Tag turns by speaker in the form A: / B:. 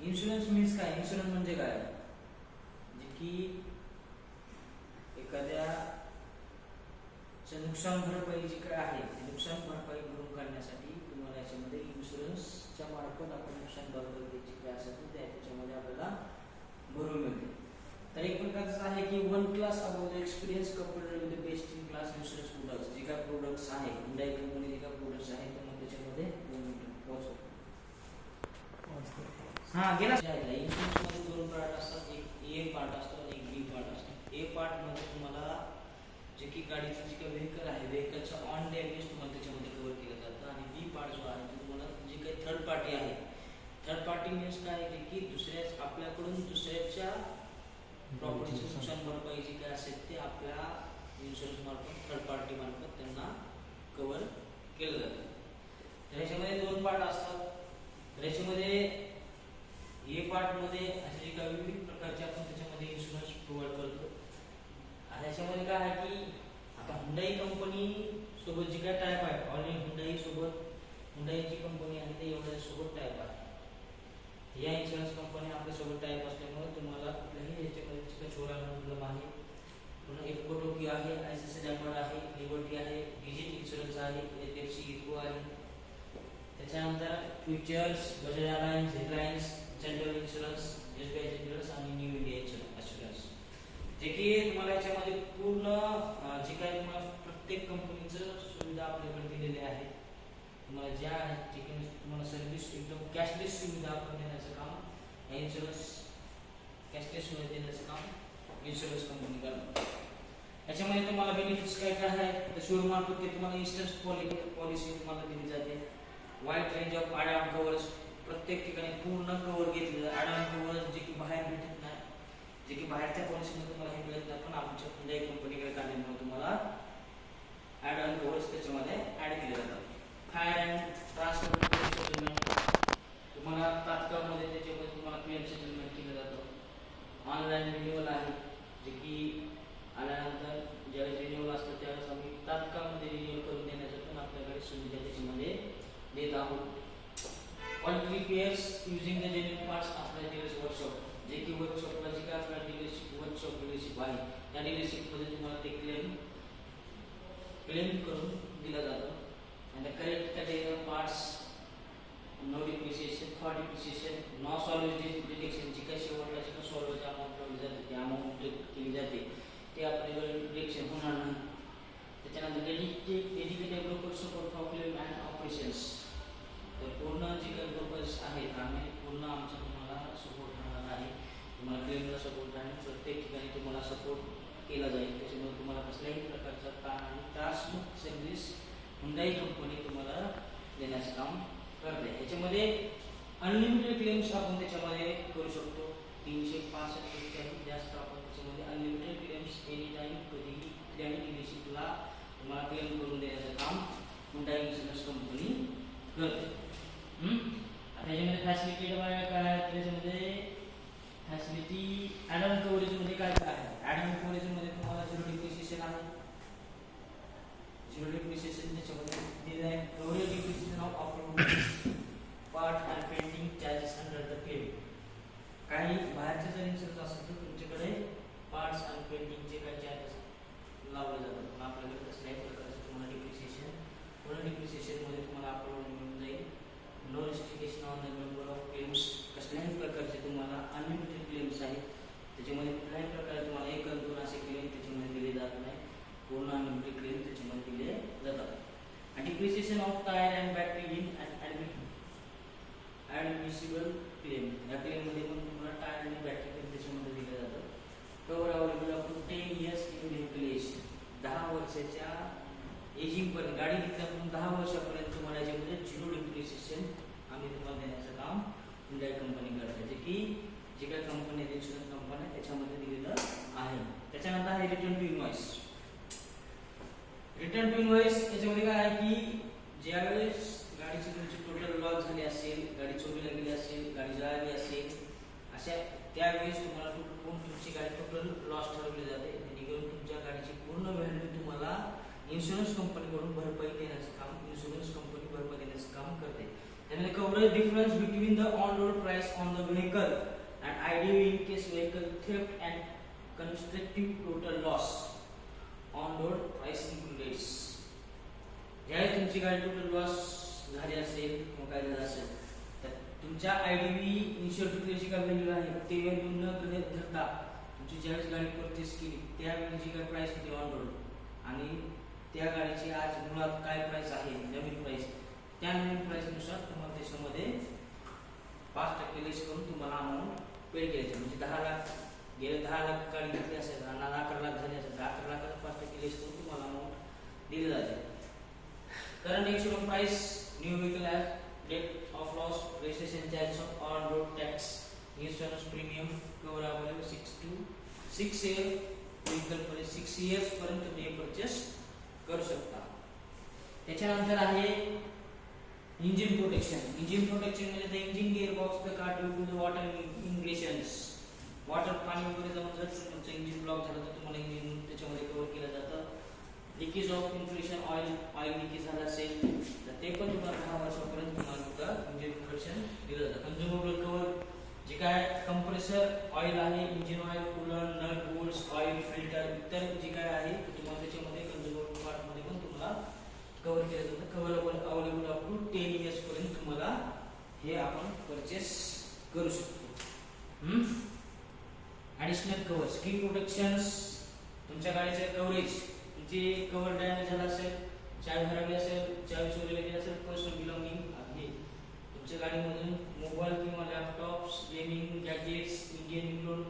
A: Insurance means काय? Insurance म्हणजे काय? जे की एखाद्याचं नुकसान भरपाई जी काय आहे ते नुकसान भरपाई भरून काढण्यासाठी तुम्हाला याच्यामध्ये इन्शुरन्सच्या मार्फत आपण नुकसान भरपाई जी काय असेल ते त्याच्यामध्ये आपल्याला भरून मिळते. तर एक प्रकारचं आहे की one class about the experience compared with the best in class insurance products. जे काय प्रोडक्ट्स आहे हुंडाई कंपनी जे काय प्रोडक्ट्स आहेत तर मग त्याच्यामध्ये पोहोचतो. हा गेला. इन्शुरन्स मध्ये दोन पार्ट असतात, एक ए पार्ट असतो आणि एक बी पार्ट असतो. ए पार्ट मध्ये तुम्हाला जे की गाडीचं जे काही व्हेकल आहे व्हेकलचं ऑन डॅमेज तुम्हाला त्याच्यामध्ये कव्हर केलं जातं. आणि बी पार्ट जो आहे तो तुम्हाला जे काही थर्ड पार्टी आहे, थर्ड पार्टी मीन्स काय आहे की दुसऱ्या आपल्याकडून दुसऱ्याच्या प्रॉपर्टीचं नुकसान भरपाई जे काय असेल ते आपल्या इन्शुरन्स मार्फत थर्ड पार्टी मार्फत त्यांना कव्हर केलं जातं. तर ह्याच्यामध्ये दोन पार्ट असतात. तर ह्याच्यामध्ये ए पार्ट मध्ये असे जे काही विविध प्रकारचे आपण त्याच्यामध्ये इन्शुरन्स प्रोव्हाइड करतो. आणि ह्याच्यामध्ये काय आहे की आता हुंडाई कंपनी सोबत जी काय टाईप आहे ऑलरेडी हुंडाई सोबत हुंडाई जी कंपनी आहे ते एवढ्या सोबत टाईप आहे. या इन्शुरन्स कंपनी आपल्यासोबत टाईप असल्यामुळे तुम्हाला कुठल्याही ह्याच्यामध्ये चोरा प्रॉब्लेम आहे. पुन्हा इकोटोकी आहे, आयसीसी डॅम्बर आहे, लिबर्टी आहे, डिजिट इन्शुरन्स आहे, एचडीएफसी इको आहे. त्याच्यानंतर futures, Bajaj alliance, Reliance, general insurance, SBI generals आणि न्यू इंडिया इन्शुरन्स. जे की तुम्हाला याच्यामध्ये पूर्ण जे काही तुम्हाला प्रत्येक कंपनीचं सुविधा आपल्याकडे दिलेली आहे. तुम्हाला ज्या ठिकाणी तुम्हाला सर्व्हिस एकदम कॅशलेस सुविधा आपण देण्याचं काम या इन्शुरन्स कॅशलेस सुविधा देण्याचं काम इन्शुरन्स कंपनी करतात. याच्यामध्ये तुम्हाला बेनिफिट्स काय काय आहेत तर शोरूमार्फत ते तुम्हाला इन्स्टन्स पॉलिसी तुम्हाला दिली जाते. Wide range of add on covers, प्रत्येक ठिकाणी पूर्ण कव्हर घेतलेलं ॲड ऑन कव्हर्स जे की बाहेर भेटत नाही, जे की बाहेरच्या पॉलिसीमध्ये तुम्हाला हे मिळत नाही, पण आमच्या हुंडाई कंपनीकडे काढल्यामुळे तुम्हाला ॲड ऑन कव्हर्स त्याच्यामध्ये ॲड केले जातात. फायर अँड ट्रान्सपोर्ट सेटलमेंट तुम्हाला तात्काळमध्ये त्याच्यामध्ये तुम्हाला क्लेम सेटलमेंट केलं जातं. ऑनलाईन रिन्युअल आहे जे की आल्यानंतर ज्यावेळेस रिन्युअल असतं त्यावेळेस आम्ही तात्काळमध्ये रिन्युअल करून देण्याचं पण आपल्याकडे सुविधा त्याच्यामध्ये देत आहोत. All repairs using the genuine parts आपल्या डीलर्स वर्कशॉप, जे की वर्कशॉपला जे काय आपल्या डीलरशिप आहे त्या डीलरशिपमध्ये तुम्हाला ते क्लेम करून दिलं जातं. and the correct category of parts, no depreciation, for depreciation, no salvage deduction, जी काही शेवटला जी काही salvage amount ठेवली जाते ती amount केली जाते ते आपल्याकडे डिडक्शन होणार नाही. त्याच्यानंतर dedicated broker support for claim and operations, तर पूर्ण जे काही ब्रोकर्स आहेत आम्ही पूर्ण आमचा तुम्हाला सपोर्ट राहणार आहे. तुम्हाला क्लेमला सपोर्ट आहे, प्रत्येक ठिकाणी तुम्हाला सपोर्ट केला जाईल. त्याच्यामुळे तुम्हाला कसल्याही प्रकारचा ताण आणि त्रासमुक्त सर्व्हिस हुंडाई कंपनी तुम्हाला देण्याचं काम करते. याच्यामध्ये अनलिमिटेड क्लेम्स आपण त्याच्यामध्ये करू शकतो. 365 पेक्षाही जास्त आपण त्याच्यामध्ये अनलिमिटेड क्लेम्स एनी टाइम कधीही कुठल्याही डीलरशिपला तुम्हाला क्लेम करून देण्याचं काम हुंडाई इन्शुरन्स कंपनी करते. आता याच्यामध्ये फॅसिलिटी काय आहे त्याच्यामध्ये फॅसिलिटी ॲड ऑन कव्हरेजमध्ये काय काय आहे? ॲड ऑन कव्हरेजमध्ये तुम्हाला झिरो डिप्रिसिएशन आहे. झिरो डिप्रिसिएशन त्याच्यामध्ये दिलं आहे. Coverage depreciation of operating part and pending charges under the claim. काही बाहेरचे जर इन्शुरन्स असेल तर तुमच्याकडे पार्ट्स आणि पेंडिंगचे काही चार्जेस लावले जातात, पण आपल्याकडे कसल्याही प्रकारचं तुम्हाला डिप्रिसिएशन पूर्ण डिप्रिसिएशनमध्ये तुम्हाला अप्रूव्हल मिळून जाईल. No restriction on the number of claims, कसल्याही प्रकारचे तुम्हाला अनलिमिटेड क्लेम्स आहेत. त्याच्यामध्ये कुठल्याही प्रकारे तुम्हाला 1 2 असे क्लेम त्याच्यामध्ये दिले जात नाही. पूर्ण अनलिमिटेड क्लेम त्याच्यामध्ये दिले जातात. आणि depreciation of tyre and battery in admissible claim, या क्लेममध्ये पण तुम्हाला टायर आणि बॅटरी पण त्याच्यामध्ये दिलं जातं. कवर अवेलेबल आपण 10 इयर्स इन व्हेकल एज, 10 वर्षाच्या एजिंग पर्यंत गाडी घेतल्यापासून 10 वर्षापर्यंत तुम्हाला याच्यामध्ये झिरो डिप्रिसिएशन आम्ही तुम्हाला देण्याचं काम हुंडाई कंपनी करते. जे की जे काही कंपनी आहेत इन्शुरन्स कंपन्या त्याच्यामध्ये दिलेलं आहे. त्याच्यानंतर आहे return to invoice. Return to invoice याच्यामध्ये काय आहे की ज्यावेळेस गाडीची तुमची टोटल लॉस झाली असेल, गाडी चोरीला गेली असेल, गाडी जळाली असेल, अशा त्यावेळेस तुम्हाला तुमची गाडी टोटल लॉस ठरवली जाते. जेणेकरून तुमच्या गाडीची पूर्ण व्हॅल्यू तुम्हाला इन्शुरन्स कंपनीकडून भरपाई देण्याचं काम इन्शुरन्स कंपनी भरपाई देण्याचं काम करते. तर त्याच्यामध्ये coverage difference between the on road price on the vehicle and IDV in case vehicle theft and constructive total loss on road price includeds. ज्यावेळेस तुमची गाडी टोटल लॉस झाली असेल किंवा काय झालं असेल तर तुमच्या आयडीवी इन्शुअर जी काय व्हॅल्यू आहे ते व्हॅल्यू न गृहीत धरता तुमची ज्यावेळेस गाडी परचेस केली त्यावेळी काय प्राइस होती ऑन रोड आणि त्या गाडीची आज मुळात काय प्राइस आहे नवीन प्राइस त्या नवीन प्राइसनुसार तुम्हाला त्याच्यामध्ये 5% लेस करून तुम्हाला अमाऊंट पेड करायची. म्हणजे 10 लाख गेले 10 लाख गाडी घेतली असेल आणि 11 लाख झाली असेल 11 लाखात 5% लेस करून तुम्हाला अमाऊंट दिली जाते. Current insurance price new vehicle as date of loss registration charges of on road tax insurance premium coverable 6 year vehicle मध्ये 6 इयर्स पर्यंत तुम्ही परचेस करू शकता. त्याच्यानंतर आहे इंजिन प्रोटेक्शन. इंजिन प्रोटेक्शन म्हणजे the engine gear box the car due to the water ingressions. Water पाणी वगैरे जमा जर तुमचं इंजिन ब्लॉक झालं तर तुम्हाला इंजिन त्याच्यामध्ये कव्हर केलं जातं. लिकेज ऑफ इन्फ्युशन ऑइल लिकेज झालं असेल तर ते पण तुम्हाला 10 वर्षापर्यंत तुम्हाला इंजिन प्रोटेक्शन दिलं जातं. कन्झ्युमेबल कव्हर जे काय कंप्रेसर ऑइल आहे engine oil cooler nut bolts oil filter इतर जे काय आहे तुम्हाला त्याच्यामध्ये कन्झ्युमेबल पार्टमध्ये पण तुम्हाला कव्हर केलं जातं. कव्हरेबल अवेलेबल अप टू 10 इयर्स पर्यंत तुम्हाला हे आपण परचेस करू शकतो. ॲडिशनल कव्हर स्क्रीन प्रोटेक्शन्स तुमच्या गाडीचे कव्हरेज जे कव्हर डॅमेज झाला असेल चावी हरवली असेल चावी चोरीला गेली असेल पर्सनल बिलॉंगिंग आहे तुमच्या गाडीमधून मोबाईल किंवा laptops gaming gadgets Indian include